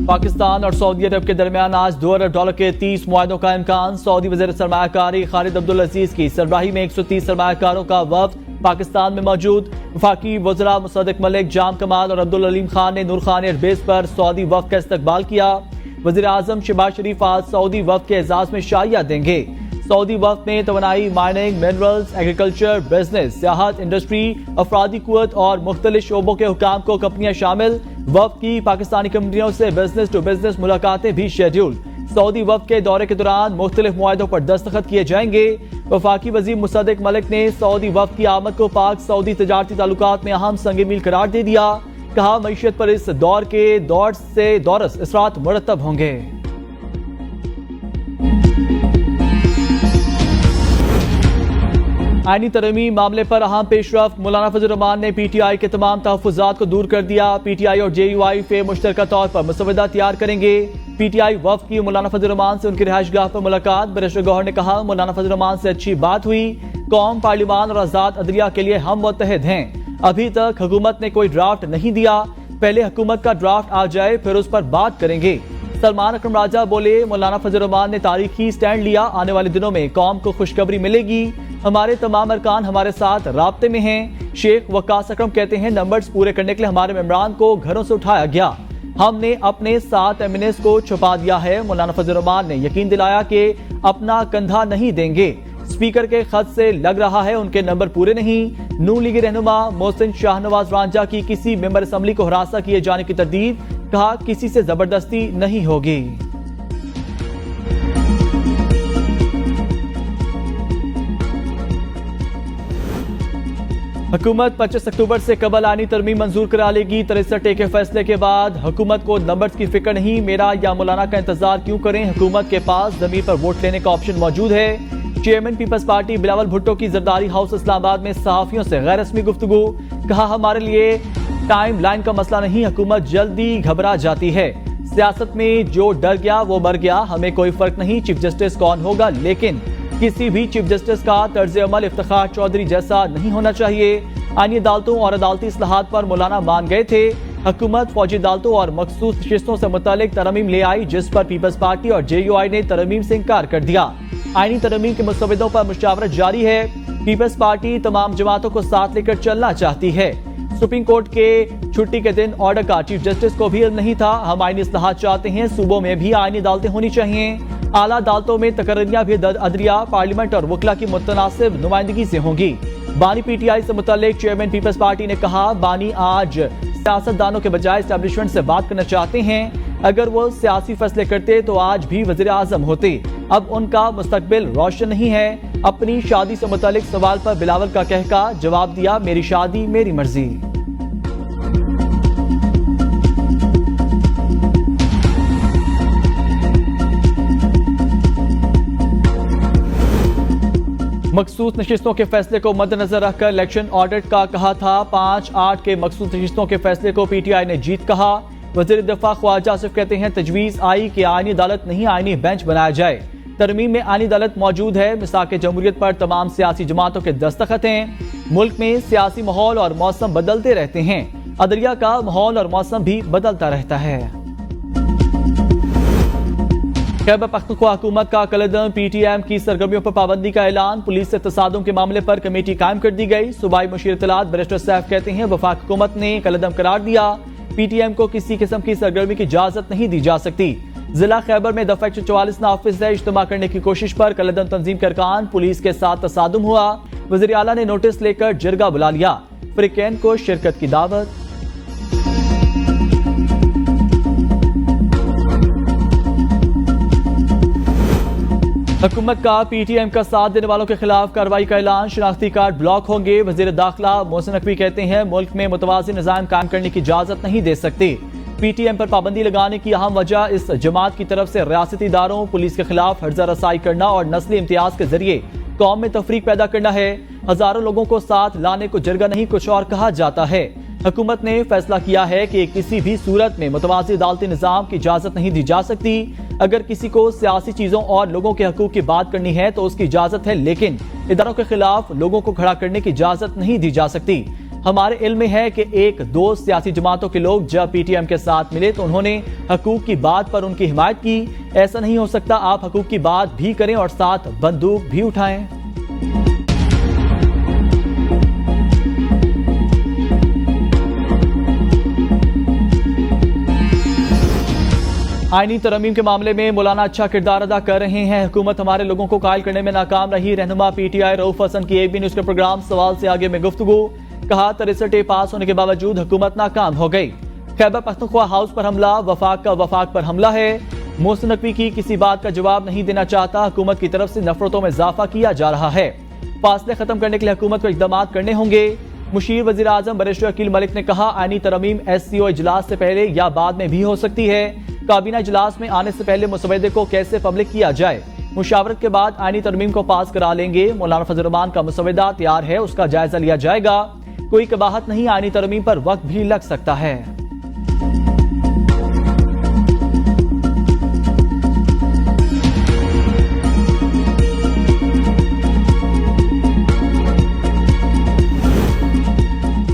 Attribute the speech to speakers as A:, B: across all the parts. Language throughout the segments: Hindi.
A: पाकिस्तान और सऊदी अरब के दरमियान आज $2 अरब के 30 मुआहदों का इम्कान। सऊदी वज़ीर सरमायाकारी खालिद अब्दुल अजीज की सरबराही में 130 सरमायाकारों का वफ्द पाकिस्तान में मौजूद। वफाकी वज़रा मुसद्दिक मलिक, जाम कमाल और अब्दुल अलीम खान ने नूर खान एयरबेस पर सऊदी वफ्द का इस्तकबाल किया। वज़ीर आज़म शहबाज शरीफ आज सऊदी वफ्द के एजाज में शाइया देंगे। सऊदी वफ्द में तवानाई, माइनिंग, मिनरल्स, एग्रीकल्चर, बिजनेस, सियाहत, इंडस्ट्री, अफरादी कुव्वत और मुख्तलिफ शोबों के हुकाम को कंपनियां शामिल। वफ्द की पाकिस्तानी कंपनियों से बिजनेस टू बिजनेस मुलाकातें भी शेड्यूल। सऊदी वफ्द के दौरे के दौरान मुख्तलिफ मुआहदों पर दस्तखत किए जाएंगे। वफाकी वज़ीर मुसद्दिक मलिक ने सऊदी वफ्द की आमद को पाक सऊदी तजारती ताल्लुकात में अहम संग मील करार दे दिया। कहा, मईशत पर इस दौर के दौर से दौरस असरात मुरतब होंगे। आईनी तरमीम मामले पर अहम पेशरफ। मौलाना फजल रहमान ने PTI के तमाम तहफ़्फ़ुज़ात को दूर कर दिया। PTI और JUI फे मुश्तरका तौर पर मसवदा तैयार करेंगे। PTI वफ्द की मौलाना फजल रहमान से उनकी रिहाइशगाह पर मुलाकात। बैरिस्टर गौहर ने कहा, मौलाना फजल रहमान से अच्छी बात हुई। कौम, पार्लिमान और आज़ाद अदलिया के लिए हम मुत्तहिद हैं। अभी तक हुकूमत ने कोई ड्राफ्ट नहीं दिया, पहले हुकूमत का ड्राफ्ट आ जाए फिर उस पर बात करेंगे। सलमान अकरम राजा बोले, मौलाना फजल रहमान ने तारीखी स्टैंड लिया। आने वाले दिनों में कौम को खुशखबरी मिलेगी। हमारे तमाम अरकान हमारे साथ राब्ते में हैं। शेख वक्कास अकरम कहते हैं, नंबर्स पूरे करने के लिए हमारे मेंबरान को घरों से उठाया गया। हमने अपने 7 MNAs को छुपा दिया है। मौलाना फजल रहमान ने यकीन दिलाया कि अपना कंधा नहीं देंगे। स्पीकर के खत से लग रहा है उनके नंबर पूरे नहीं। नून लीगी रहनुमा मोहसिन शाहनवाज रांझा की किसी मेंबर असम्बली को हरासा किए जाने की तरदीद। कहा, किसी से जबरदस्ती नहीं होगी। हुकूमत 25 अक्टूबर से कबल आनी तरमीम मंजूर करा लेगी। 63 के फैसले के बाद हुकूमत को नंबर्स की फिक्र नहीं। मेरा या मौलाना का इंतजार क्यों करें, हुकूमत के पास जमीन पर वोट लेने का ऑप्शन मौजूद है। चेयरमैन पीपल्स पार्टी बिलावल भुट्टो की जरदारी हाउस इस्लामाबाद में सहाफियों से गैर रस्मी गुफ्तगू। कहा, हमारे लिए टाइम लाइन का मसला नहीं, हुकूमत जल्दी घबरा जाती है। सियासत में जो डर गया वो मर गया, हमें कोई फर्क नहीं चीफ जस्टिस कौन होगा, लेकिन किसी भी चीफ जस्टिस का तर्ज अमल इफ्तिखार चौधरी जैसा नहीं होना चाहिए। आईनी अदालतों और अदालती इस्लाहात पर मौलाना मान गए थे। हुकूमत फौजी अदालतों और मखसूस नशिस्तों से मुतालिक तरमीम ले आई, जिस पर पीपल्स पार्टी और JUI ने तरमीम से इंकार कर दिया। आईनी तरमीम के मुसव्विदों पर मुशावरत जारी है। पीपल्स पार्टी तमाम जमातों को साथ लेकर चलना चाहती है। सुप्रीम कोर्ट के छुट्टी के दिन ऑर्डर का चीफ जस्टिस को भी इल्म नहीं था। हम आईनी इस्लाहात चाहते हैं, सूबों में भी आईनी अदालतें होनी चाहिए। आला अदालतों में तकर्रियां भी अदलिया, पार्लियामेंट और वकला की मुतनासिब नुमाइंदगी से होंगी। बानी PTI से मुतालिक चेयरमैन पीपल्स पार्टी ने कहा, बानी आज सियासतदानों के बजाय एस्टेब्लिशमेंट से बात करना चाहते हैं। अगर वो सियासी फैसले करते तो आज भी वजीर आजम होते। अब उनका मुस्तकबिल रोशन नहीं है। अपनी शादी से मुतालिक सवाल पर बिलावल का कहका जवाब दिया, मेरी शादी मेरी मर्जी। मखसूस नशिस्तों के फैसले को मद्देनजर रखकर इलेक्शन ऑडिट का कहा था। 5-8 के मखसूस नशिस्तों के फैसले को PTI ने जीत कहा। वज़ीर दिफा ख्वाजा आसिफ कहते हैं, तजवीज़ आई कि आईनी अदालत नहीं आईनी बेंच बनाया जाए। तरमीम में आईनी अदालत मौजूद है। मिसाक जमहूरियत पर तमाम सियासी जमातों के दस्तखत हैं। मुल्क में सियासी माहौल और मौसम बदलते रहते हैं। अदलिया का माहौल और मौसम भी बदलता रहता है। खैबर पख्तूनख्वा हुकूमत का कलदम, PTM की सरगर्मियों पर पाबंदी का ऐलान। पुलिस से तसादुम के मामले पर कमेटी कायम कर दी गई। सूबाई मुशीर इत्तलात बैरिस्टर सैफ कहते हैं, वफाक हुकूमत ने कलदम करार दिया। PTM को किसी किस्म की सरगर्मी की इजाजत नहीं दी जा सकती। जिला खैबर में दफा 144 नाफिज है। इज्तिमा करने की कोशिश पर कलदम तंजीम के अरकान पुलिस के साथ तसादुम हुआ। वज़ीर आला ने नोटिस लेकर जरगा बुला लिया। फ्रिकैन को शिरकत की दावत। हुकूमत का PTM का साथ देने वालों के खिलाफ कार्रवाई का ऐलान। शनाख्ती कार्ड ब्लॉक होंगे। वजीर दाखिला मोहसिन नकवी कहते हैं, मुल्क में मुतवाज़िन निज़ाम कायम करने की इजाजत नहीं दे सकते। PTM पर पाबंदी लगाने की अहम वजह इस जमात की तरफ से रियासती इदारों, पुलिस के खिलाफ हर्जा रसाई करना और नस्ली इम्तियाज के जरिए कौम में तफरीक पैदा करना है। हजारों लोगों को साथ लाने को जरगा नहीं कुछ और कहा जाता है। हुकूमत ने फैसला किया है कि किसी भी सूरत में मुतवाज़ी अदालती निज़ाम की इजाजत नहीं दी जा सकती। अगर किसी को सियासी चीजों और लोगों के हकूक की बात करनी है तो उसकी इजाजत है, लेकिन इदारों के खिलाफ लोगों को खड़ा करने की इजाजत नहीं दी जा सकती। हमारे इल्म में है कि एक दो सियासी जमातों के लोग जब पीटीएम के साथ मिले तो उन्होंने हकूक की बात पर उनकी हिमायत की। ऐसा नहीं हो सकता, आप हकूक की बात भी करें और साथ बंदूक भी उठाएं। आईनी तरमीम के मामले में मौलाना अच्छा किरदार अदा कर रहे हैं। हुकूमत हमारे लोगों को कायल करने में नाकाम रही। रहनुमा पीटीआई रऊफ हसन की AB न्यूज के प्रोग्राम सवाल से आगे में गुफ्तगू। कहा 63 पास होने के बावजूद हुकूमत नाकाम हो गई। खैबर पख्तूनख्वा हाउस पर हमला, वफाक पर हमला है। मोहसिन नकवी की किसी बात का जवाब नहीं देना चाहता। हुकूमत की तरफ से नफरतों में इजाफा किया जा रहा है। फासले खत्म करने के लिए हुकूमत को इकदाम करने होंगे। मुशीर वजीर आजम बरिस्टर अकील मलिक ने कहा आईनी तरमीम SCO इजलास से पहले या बाद में भी हो सकती है। काबीना इजलास में आने से पहले मुसवदे को कैसे पब्लिक किया जाए, मुशावरत के बाद आईनी तरमीम को पास करा लेंगे। मौलाना फजल रहमान का मुसवदा तैयार है, उसका जायजा लिया जाएगा। कोई कबाहत नहीं, आईनी तरमीम पर वक्त भी लग सकता है।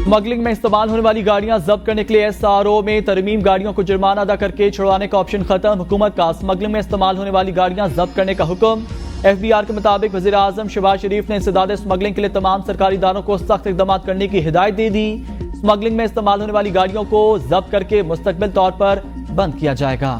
A: स्मगलिंग में इस्तेमाल होने वाली गाड़ियां जब्त करने के लिए SRO में तरमीम, गाड़ियों को जुर्माना अदा करके छुड़वाने का ऑप्शन खत्म। हुकूमत का स्मगलिंग में इस्तेमाल होने वाली गाड़ियां जब्त करने का हुक्म। FBR के मुताबिक वजीर आजम शहबाज शरीफ ने इंसदाद स्मगलिंग के लिए तमाम सरकारी इदारों को सख्त इकदाम करने की हिदायत दे दी। स्मगलिंग में इस्तेमाल होने वाली गाड़ियों को जब्त करके मुस्तकबिल तौर पर बंद किया जाएगा।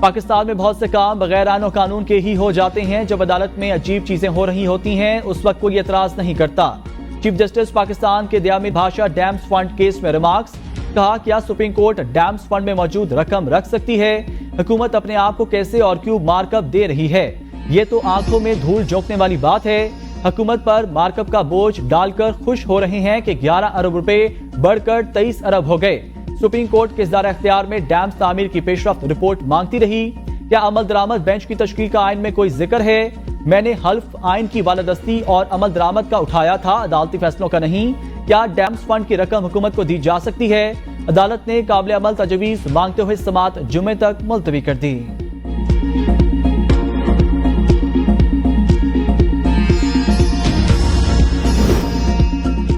A: पाकिस्तान में बहुत से काम बगैर आईन और कानून के ही हो जाते हैं। जब अदालत में अजीब चीजें हो रही होती हैं उस वक्त कोई एतराज नहीं करता। चीफ जस्टिस पाकिस्तान के दयामी भाषा डैम्स फंड केस में रिमार्क्स। कहा क्या सुप्रीम कोर्ट डैम्स फंड में मौजूद रकम रख सकती है? हुकूमत अपने आप को कैसे और क्यों मार्कअप दे रही है? ये तो आंखों में धूल झोंकने वाली बात है। हुकूमत पर मार्कअप का बोझ डालकर खुश हो रहे हैं कि 11 अरब रुपए बढ़कर 23 अरब हो गए। सुप्रीम कोर्ट के इज़्दार इख्तियार में डैम्स तामीर की पेशरफ्त रिपोर्ट मांगती रही। क्या अमल दरामद बेंच की तश्कील का आइन में कोई जिक्र है? मैंने हल्फ आइन की वालदस्ती और अमल दरामद का उठाया था, अदालती फैसलों का नहीं। क्या डैम्स फंड की रकम हुकूमत को दी जा सकती है? अदालत ने काबिल अमल तजवीज मांगते हुए समाअत जुमे तक मुलतवी कर दी।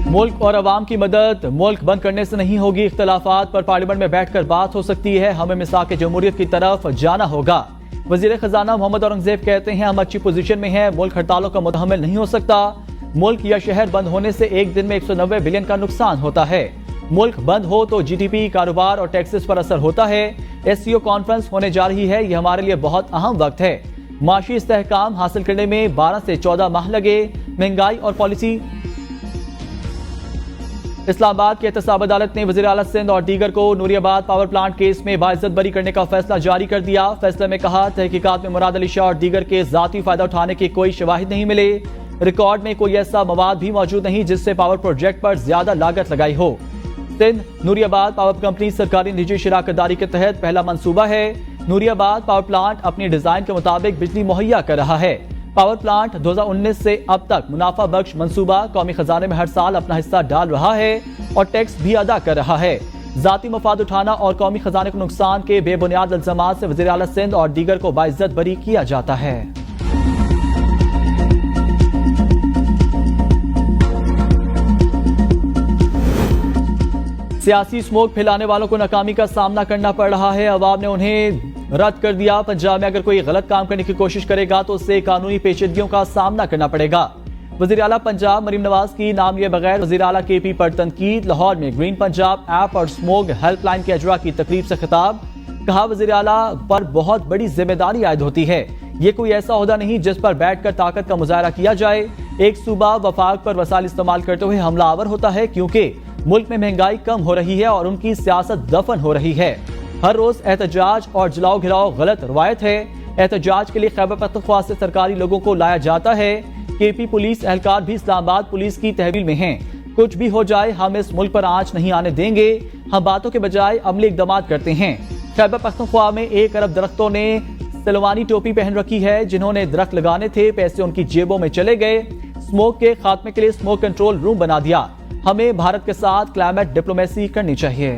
A: मुल्क और अवाम की मदद मुल्क बंद करने से नहीं होगी। इख्तलाफात पर पार्लियामेंट में बैठकर बात हो सकती है। हमें मिसाक जमहूरियत की तरफ जाना होगा। वजीर खजाना मोहम्मद औरंगजेब कहते हैं हम अच्छी पोजीशन में हैं, मुल्क हड़तालों का मुतहम्मिल नहीं हो सकता। मुल्क या शहर बंद होने से एक दिन में 190 बिलियन का नुकसान होता है। मुल्क बंद हो तो GDP, कारोबार और टैक्सेस पर असर होता है। SCO कॉन्फ्रेंस होने जा रही है, यह हमारे लिए बहुत अहम वक्त है। माशी इस्तेहकाम हासिल करने में 12 से 14 माह लगे। महंगाई और पॉलिसी। इस्लामाबाद की एहतसाब अदालत ने वज़ीर आला सिंध और दीगर को नूरियाबाद पावर प्लांट केस में बाइज्जत बरी करने का फैसला जारी कर दिया। फैसले में कहा तहकीकात में मुराद अली शाह और दीगर के जाती फायदा उठाने के कोई शवाहिद नहीं मिले। रिकॉर्ड में कोई ऐसा मवाद भी मौजूद नहीं जिससे पावर प्रोजेक्ट पर ज्यादा लागत लगाई हो। सिंध नूरियाबाद पावर कंपनी सरकारी निजी शराकतदारी के तहत पहला मंसूबा है। नूरियाबाद पावर प्लांट अपनी डिजाइन के मुताबिक बिजली मुहैया कर रहा है। पावर प्लांट 2019 से अब तक मुनाफा बख्श मंसूबा कौमी खजाने में हर साल अपना हिस्सा डाल रहा है और टैक्स भी अदा कर रहा है। जाती मफाद उठाना और कौमी खजाने को नुकसान के बेबुनियाद इल्जामात से वज़ीर आला सिंध और दीगर को बाइज्जत बरी किया जाता है। सियासी स्मोक फैलाने वालों को नाकामी का सामना करना पड़ रहा है। अवाम ने उन्हें रद्द कर दिया। पंजाब में अगर कोई गलत काम करने की कोशिश करेगा तो उससे कानूनी पेचीदगियों का सामना करना पड़ेगा। वज़ीर आला पंजाब मरीम नवाज की नाम लिए बगैर वज़ीर आला KP पर तनकीद। लाहौर में ग्रीन पंजाब ऐप और स्मोक हेल्पलाइन के अजरा की तकरीब से खिताब। कहा वज़ीर आला पर बहुत बड़ी जिम्मेदारी आयद होती है। ये कोई ऐसा ओहदा नहीं जिस पर बैठकर ताकत का मुजाहरा किया जाए। एक सूबा वफाक पर वसाइल इस्तेमाल करते हुए हमलावर होता है क्योंकि मुल्क में महंगाई कम हो रही है और उनकी सियासत दफन हो रही है। हर रोज एहतजाज और जलाओ घिराओ गलत रवायत है। एहतजाज के लिए खैबर पख्तूनख्वा से सरकारी लोगों को लाया जाता है। KP पुलिस एहलकार भी इस्लामाबाद पुलिस की तहवील में हैं। कुछ भी हो जाए हम इस मुल्क पर आंच नहीं आने देंगे। हम बातों के बजाय अमली इक़दाम करते हैं। खैबर पख्तूनख्वा में 1 अरब दरख्तों ने सिलवानी टोपी पहन रखी है। जिन्होंने दरख्त लगाने थे पैसे उनकी जेबों में चले गए। स्मोक के खात्मे के लिए स्मोक कंट्रोल रूम बना दिया। हमें भारत के साथ क्लाइमेट डिप्लोमेसी करनी चाहिए।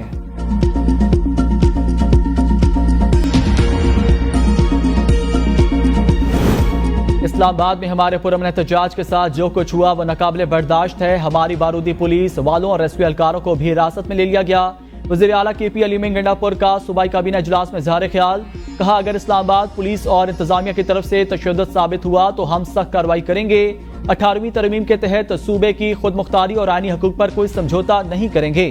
A: इस्लामाबाद में हमारे पुरअमन एहतजाज के साथ जो कुछ हुआ वो नाकाबिले बर्दाश्त है। हमारी बारूदी पुलिस वालों और रेस्क्यू एहलकारों को भी हिरासत में ले लिया गया। वज़ीर आला KP अलीमीन गंडापुर का सूबाई काबीना इजलास में इज़हार ख्याल, कहा अगर इस्लामाबाद पुलिस और इंतजामिया की तरफ से तशद्दुद साबित हुआ तो हम सख्त कार्रवाई करेंगे। 18वीं तरमीम के तहत सूबे की खुद मुख्तारी और आईनी हकूक पर कोई समझौता नहीं करेंगे।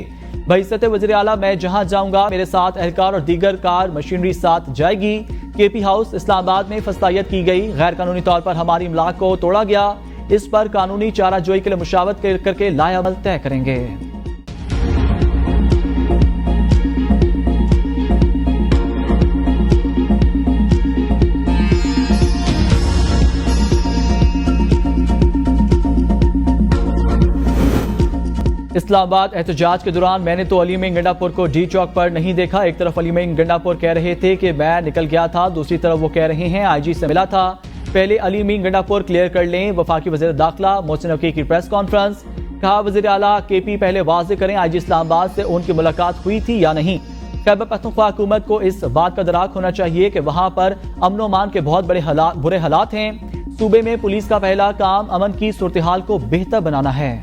A: बहिस्सत वज़ीर आला मैं जहां जाऊंगा मेरे साथ एहलकार और दीगर कार मशीनरी साथ जाएगी। KP हाउस इस्लामाबाद में फस्तायत की गई। गैर कानूनी तौर पर हमारी इमलाक को तोड़ा गया। इस पर कानूनी चारा जोई के लिए मुशावरत करके लाएअमल तय करेंगे। इस्लामाबाद एहतजाज के दौरान मैंने तो अलीमीन गंडापुर को डी चौक पर नहीं देखा। एक तरफ अलीमीन गंडापुर कह रहे थे कि मैं निकल गया था, दूसरी तरफ वो कह रहे हैं IG से मिला था। पहले अलीमीन गंडापुर क्लियर कर लें। वफाकी वज़ीर दाखिला मोहसिन नकवी की प्रेस कॉन्फ्रेंस, कहा वज़ीर आला KP पहले वाज़े करें IG इस्लामाबाद से उनकी मुलाकात हुई थी या नहीं। खैबर पख्तूनख्वा हुकूमत को इस बात का दराक होना चाहिए कि वहां पर अमन व अमान के बहुत बुरे हालात हैं। सूबे में पुलिस का पहला काम अमन की सूरत हाल को बेहतर बनाना है।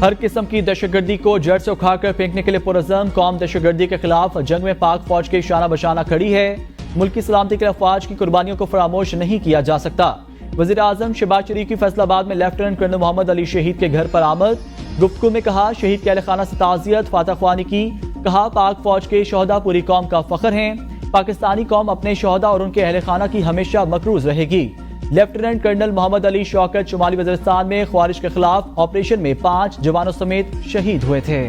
A: हर किस्म की दहशतगर्दी को जड़ से उखाड़कर फेंकने के लिए पुरअज़म कौम दहशतगर्दी के खिलाफ जंग में पाक फौज के शाना बशाना खड़ी है। मुल्की सलामती के लिए अफवाज की कुर्बानियों को फरामोश नहीं किया जा सकता। वज़ीर आज़म शहबाज शरीफ की फैसलाबाद में लेफ्टिनेंट कर्नल मोहम्मद अली शहीद के घर पर आमद। गुफ्तगू में कहा शहीद के अहल खाना से ताज़ियत फातह ख्वानी की। कहा पाक फौज के शोहदा पूरी कौम का फख्र हैं। पाकिस्तानी कौम अपने शोहदा और उनके अहल खाना की हमेशा मकरूज रहेगी। लेफ्टिनेंट कर्नल मोहम्मद अली शौकत शुमाली वज़ीरिस्तान में ख्वारिज के खिलाफ ऑपरेशन में 5 जवानों समेत शहीद हुए थे।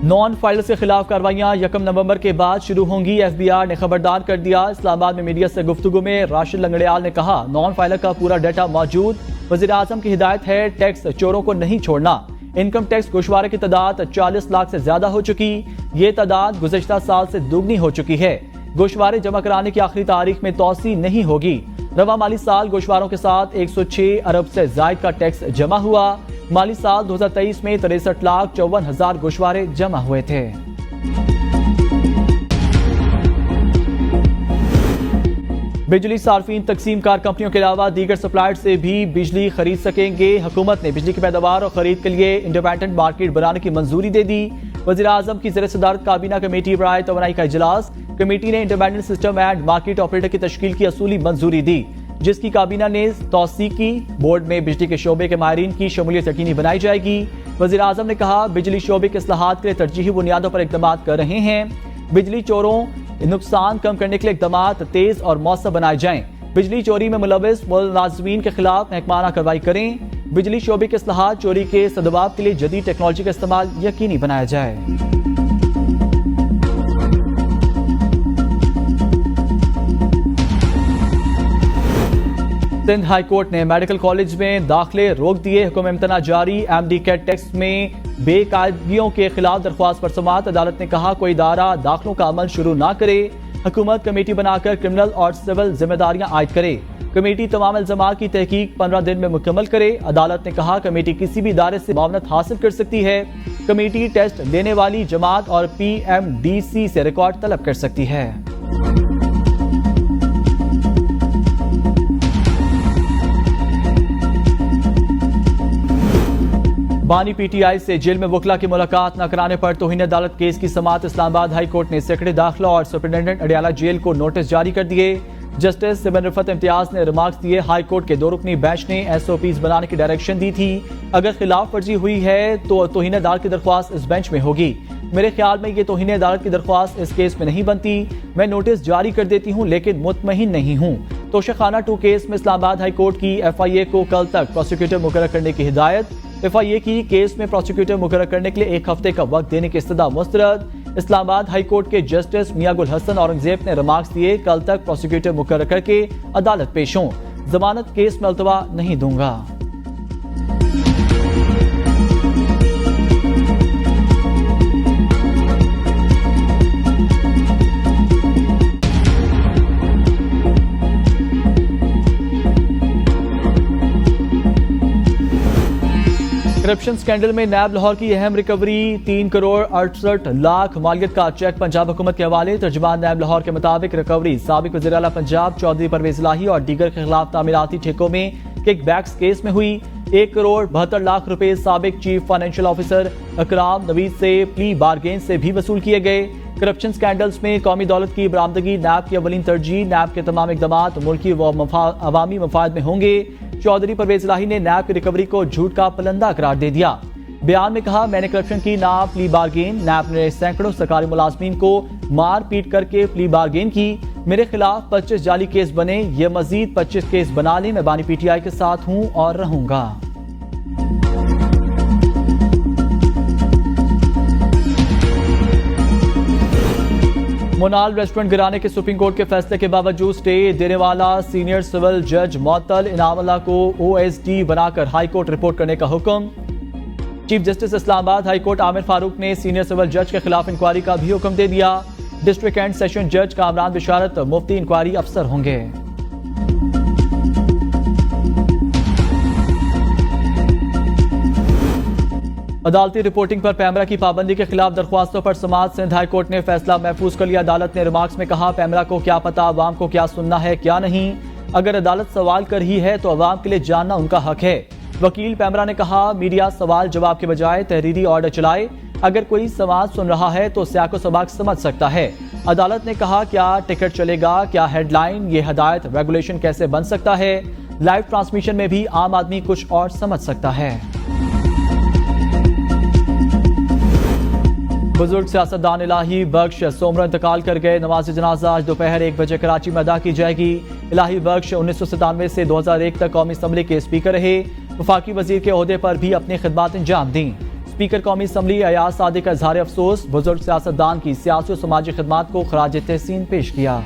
A: नॉन फाइलर्स के खिलाफ कार्रवाइयां 1 नवंबर के बाद शुरू होंगी। FBI ने खबरदार कर दिया। इस्लामाबाद में मीडिया से गुफ्तगू में राशिद लंगड़ियाल ने कहा नॉन फाइलर का पूरा डाटा मौजूद। वज़ीर आज़म की हिदायत है टैक्स चोरों को नहीं छोड़ना। इनकम टैक्स गोशवारे की तादाद 40 लाख से ज्यादा हो चुकी। ये तादाद गुज़श्ता साल से दुगनी हो चुकी है। गोशवारे जमा कराने की आखिरी तारीख में तौसी नहीं होगी। रवा माली साल गोशवारों के साथ 106 अरब से जायद का टैक्स जमा हुआ। माली साल 2023 में 63,54,000 गोशवारे जमा हुए थे। बिजली सार्फिन तकसीम कार कंपनियों के अलावा दीगर सप्लायर से भी बिजली खरीद सकेंगे। हुकूमत ने बिजली की पैदावार और खरीद के लिए इंडिपेंडेंट मार्केट बनाने की मंजूरी दे दी। वज़ीर आज़म की ज़ेर सदारत काबीना कमेटी बराए तवानाई का इजलास। कमेटी ने independent system and market operator की तश्कील की असूली मंजूरी दी, जिसकी काबीना ने तौसीक की। बोर्ड में बिजली के शोबे के माहिरीन की शमूलियत यकीनी बनाई जाएगी। वज़ीर आज़म ने कहा बिजली शोबे के इस्लाहात के लिए तरजीही बुनियादों पर इक़दाम कर रहे हैं। बिजली चोरों नुकसान कम करने के लिए इक़दाम तेज और मौसर बनाए जाएं। बिजली चोरी में मुलविस मुलाज़मीन के खिलाफ महकमाना कार्रवाई करें। बिजली शोबे के इस्लाहात चोरी के सदबाब के लिए जदीद टेक्नोलॉजी का इस्तेमाल यकीनी बनाया जाए। सिंध हाई कोर्ट ने मेडिकल कॉलेज में दाखिले रोक दिए। हुक्म इम्तना जारी। MD कैट टेस्ट में बेकायदगियों के खिलाफ दरख्वास्त पर समाअत। अदालत ने कहा कोई इदारा दाखिलों का अमल शुरू ना करे। हुकूमत कमेटी बनाकर क्रिमिनल और सिविल जिम्मेदारियां आयद करे। कमेटी तमाम इल्जामात की तहकीक 15 दिन में मुकम्मल करे। अदालत ने कहा कमेटी किसी भी इदारे से मामलत हासिल कर सकती है। कमेटी टेस्ट लेने वाली जमात और PMDC से रिकॉर्ड तलब कर सकती है। बानी PTI से जेल में वकला की मुलाकात न कराने पर तौहीन अदालत केस की समाअत। इस्लामाबाद हाई कोर्ट ने सेक्रेटरी दाखिला और सुपरिटेंडेंट अडियाला जेल को नोटिस जारी कर दिए। जस्टिस सिमन रिफत इम्तियाज ने रिमार्क्स दिए। हाई कोर्ट के 2 रुकनी बेंच ने SOPs बनाने की डायरेक्शन दी थी। अगर खिलाफ वर्जी हुई है तो तौहीन अदालत की दरख्वास्त इस बेंच में होगी। मेरे ख्याल में ये तौहीन अदालत की दरख्वास्त इस केस में नहीं बनती। मैं नोटिस जारी कर देती हूँ लेकिन मुतमईन नहीं हूँ। तोशाखाना 2 केस में इस्लामाबाद हाई कोर्ट की FIA को कल तक प्रोसिक्यूटर मुकर्रर करने की हिदायत। FIA की केस में प्रोसिक्यूटर मुकर्रर करने के लिए 1 हफ्ते का वक्त देने की इस्तदा मुस्तरद। इस्लामाबाद हाई कोर्ट के जस्टिस मियां गुल हसन औरंगजेब ने रिमार्क्स दिए कल तक प्रोसिक्यूटर मुकर्रर करके अदालत पेश हों। जमानत केस में अल्तवा नहीं दूंगा। करप्शन स्कैंडल में नैब लाहौर की अहम रिकवरी 3 करोड़ 68 लाख मालियत का चेक पंजाब हुकूमत के हवाले। तर्जुमान नैब लाहौर के मुताबिक रिकवरी साबिक वज़ीर आला पंजाब चौधरी परवेज इलाही और दीगर के खिलाफ तामीराती ठेकों में किकबैक्स केस में हुई। 1 करोड़ 72 लाख रुपए साबिक chief financial officer Akram Naveed से प्ली बारगेन से भी वसूल किए गए। करप्शन स्कैंडल्स में कौमी दौलत की बरामदगी नैब की अवलीन तरजीह। नैब के तमाम इक़दामात मुल्की व अवामी मफाद में होंगे। चौधरी परवेज इलाही ने नैब की रिकवरी को झूठ का पलंदा करार दे दिया। बयान में कहा, मैंने करप्शन की ना प्ली बारगेन। नैब ने सैकड़ों सरकारी मुलाजमीन को मार पीट करके प्ली बारगेन की। मेरे खिलाफ 25 जाली केस बने, ये मजीद 25 केस बना लें। मैं बानी PTI के साथ हूं और रहूंगा। मोनाल रेस्टोरेंट गिराने के सुप्रीम कोर्ट के फैसले के बावजूद स्टे देने वाला सीनियर सिविल जज मुअत्तल इनामुल्लाह को OSD बनाकर हाई कोर्ट रिपोर्ट करने का हुक्म। Chief justice Islamabad high court Aamir Farooq ने सीनियर सिविल जज के खिलाफ इंक्वायरी का भी हुक्म दे दिया। डिस्ट्रिक्ट एंड सेशन जज कामरान बिशारत मुफ्ती इंक्वायरी अफसर होंगे। अदालती रिपोर्टिंग पर पैमरा की पाबंदी के खिलाफ दरख्वास्तों पर समाअत। सिंध हाई कोर्ट ने फैसला महफूज कर लिया। अदालत ने रिमार्क्स में कहा, पैमरा को क्या पता अवाम को क्या सुनना है क्या नहीं। अगर अदालत सवाल कर ही है तो अवाम के लिए जानना उनका हक है। वकील पैमरा ने कहा, मीडिया सवाल जवाब के बजाय तहरीरी ऑर्डर चलाए। अगर कोई समाअत सुन रहा है तो सियाको सबाक समझ सकता है। अदालत ने कहा, क्या टिकट चलेगा, क्या हेडलाइन, ये हदायत रेगुलेशन कैसे बन सकता है। लाइव ट्रांसमिशन में भी आम आदमी कुछ और समझ सकता है। बुजुर्ग सियासतदान इलाही बख्श सोमरा इंतकाल कर गए। नमाज जनाजा आज दोपहर 1 बजे कराची में अदा की जाएगी। इलाही बख्श 1997 से 2001 तक कौमी असम्बली के स्पीकर रहे। वफाकी वजीर के ओहदे पर भी अपनी खिदमत अंजाम दी। स्पीकर कौमी असम्बली अयाज सादिक का इजहार अफसोस बुजुर्ग सियासतदान की सियासी और समाजी खिदमत को खराज तहसीन पेश किया।